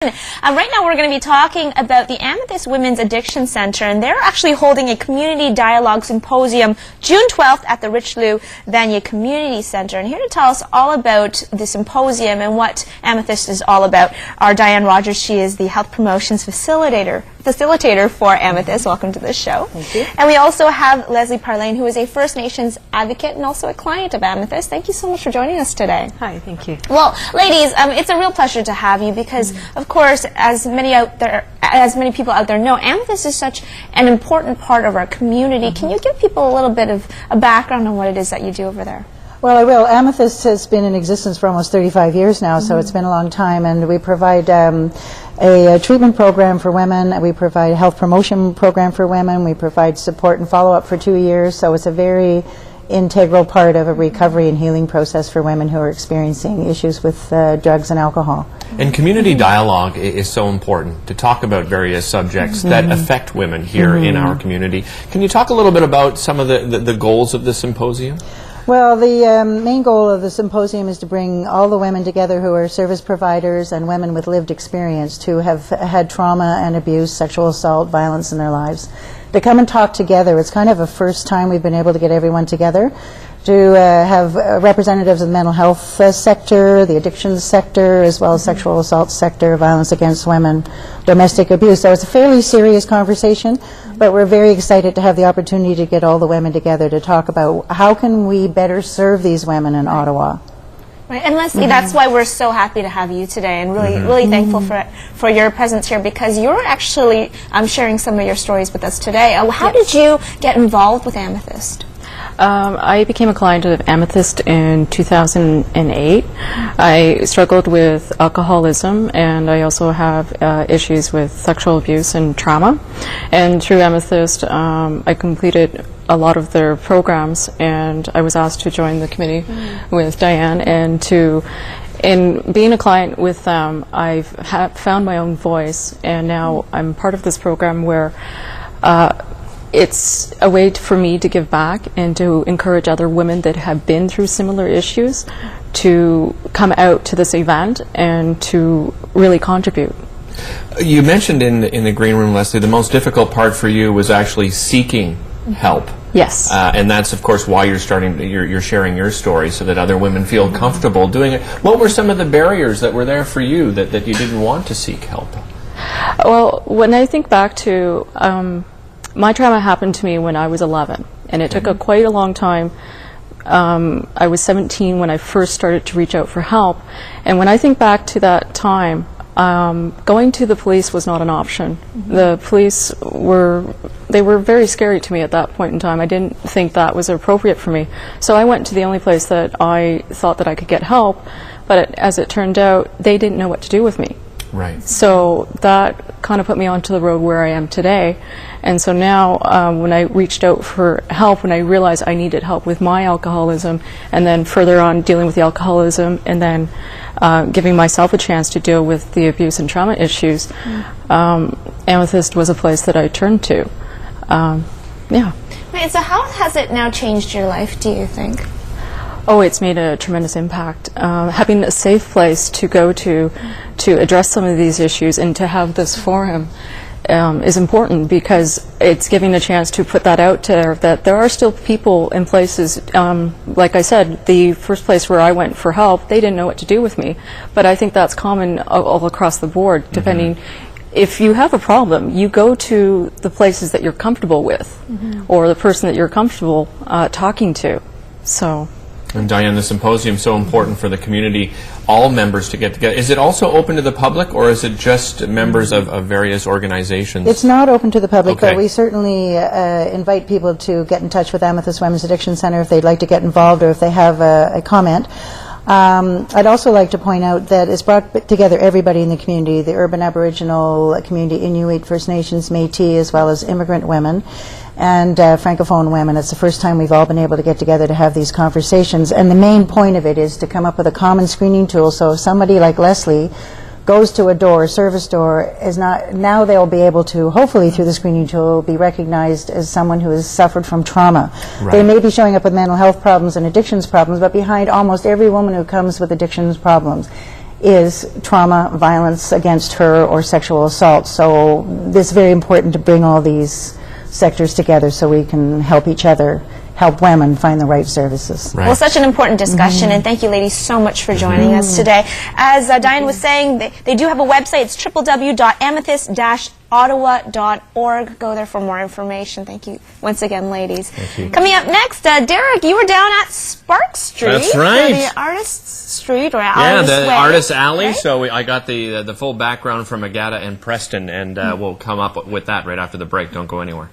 Right now we're going to be talking about the Amethyst Women's Addiction Centre, and they're actually holding a community dialogue symposium June 12th at the Richelieu Vanier Community Centre. And here to tell us all about the symposium and what Amethyst is all about are Diane Rogers. She is the health promotions facilitator for Amethyst. Welcome to the show. Thank you. And we also have Leslie Parlane, who is a First Nations advocate and also a client of Amethyst. Thank you so much for joining us today. Hi, thank you. Well, ladies, it's a real pleasure to have you because, of course, as many people out there know, Amethyst is such an important part of our community. Can you give people a little bit of a background on what it is that you do over there? Well, I will. Amethyst has been in existence for almost 35 years now, so it's been a long time, and we provide a treatment program for women. We provide a health promotion program for women. We provide support and follow-up for 2 years, so it's a very integral part of a recovery and healing process for women who are experiencing issues with drugs and alcohol. And community dialogue is so important to talk about various subjects that affect women here in our community. Can you talk a little bit about some of the goals of the symposium? Well, the main goal of the symposium is to bring all the women together who are service providers and women with lived experience who have had trauma and abuse, sexual assault, violence in their lives, to come and talk together. It's kind of a first time we've been able to get everyone together, to have representatives of the mental health sector, the addictions sector, as well as sexual assault sector, violence against women, domestic abuse. So it's a fairly serious conversation, but we're very excited to have the opportunity to get all the women together to talk about how can we better serve these women in Ottawa. Right, and Leslie, that's why we're so happy to have you today, and really thankful for your presence here, because you're actually sharing some of your stories with us today. How did you get involved with Amethyst? I became a client of Amethyst in 2008. I struggled with alcoholism, and I also have issues with sexual abuse and trauma. And through Amethyst, I completed a lot of their programs, and I was asked to join the committee with Diane. And in being a client with them, I've found my own voice, and now I'm part of this program where it's a way for me to give back and to encourage other women that have been through similar issues to come out to this event and to really contribute. You mentioned in the green room, Leslie, the most difficult part for you was actually seeking help. Yes. And that's, of course, why you're sharing your story, so that other women feel comfortable doing it. What were some of the barriers that were there for you that you didn't want to seek help? Well, when I think back to my trauma happened to me when I was 11, and it took quite a long time. I was 17 when I first started to reach out for help, and when I think back to that time, going to the police was not an option. The police were very scary to me at that point in time. I didn't think that was appropriate for me. So I went to the only place that I thought that I could get help, but as it turned out, they didn't know what to do with me. Right. So that kind of put me onto the road where I am today. And so now when I reached out for help, when I realized I needed help with my alcoholism, and then further on dealing with the alcoholism, and then giving myself a chance to deal with the abuse and trauma issues, Amethyst was a place that I turned to. Yeah. Right, so how has it now changed your life, do you think? Oh, it's made a tremendous impact. Having a safe place to go to address some of these issues and to have this forum is important, because it's giving a chance to put that out there, that there are still people in places, like I said, the first place where I went for help, they didn't know what to do with me. But I think that's common all across the board, depending. If you have a problem, you go to the places that you're comfortable with, or the person that you're comfortable talking to. So. And Diane, the symposium is so important for the community, all members to get together. Is it also open to the public, or is it just members of various organizations? It's not open to the public, but we certainly invite people to get in touch with Amethyst Women's Addiction Centre if they'd like to get involved, or if they have a comment. I'd also like to point out that it's brought together everybody in the community, the urban Aboriginal community, Inuit, First Nations, Métis, as well as immigrant women and Francophone women. It's the first time we've all been able to get together to have these conversations, and the main point of it is to come up with a common screening tool, so if somebody like Leslie goes to a door, service door, now they'll be able to, hopefully through the screening tool, be recognized as someone who has suffered from trauma. Right. They may be showing up with mental health problems and addictions problems, but behind almost every woman who comes with addictions problems is trauma, violence against her, or sexual assault. So it's very important to bring all these sectors together so we can help each other, help women find the right services. Right. Well, such an important discussion, and thank you, ladies, so much for joining us today. As Diane was saying, they do have a website. It's www.amethyst-ottawa.org. Go there for more information. Thank you once again, ladies. Thank you. Coming up next, Derek, you were down at Spark Street. That's right. The Artists Street, or Yeah, Artist the Way, Artist Alley. right? So I got the full background from Agata and Preston, and we'll come up with that right after the break. Don't go anywhere.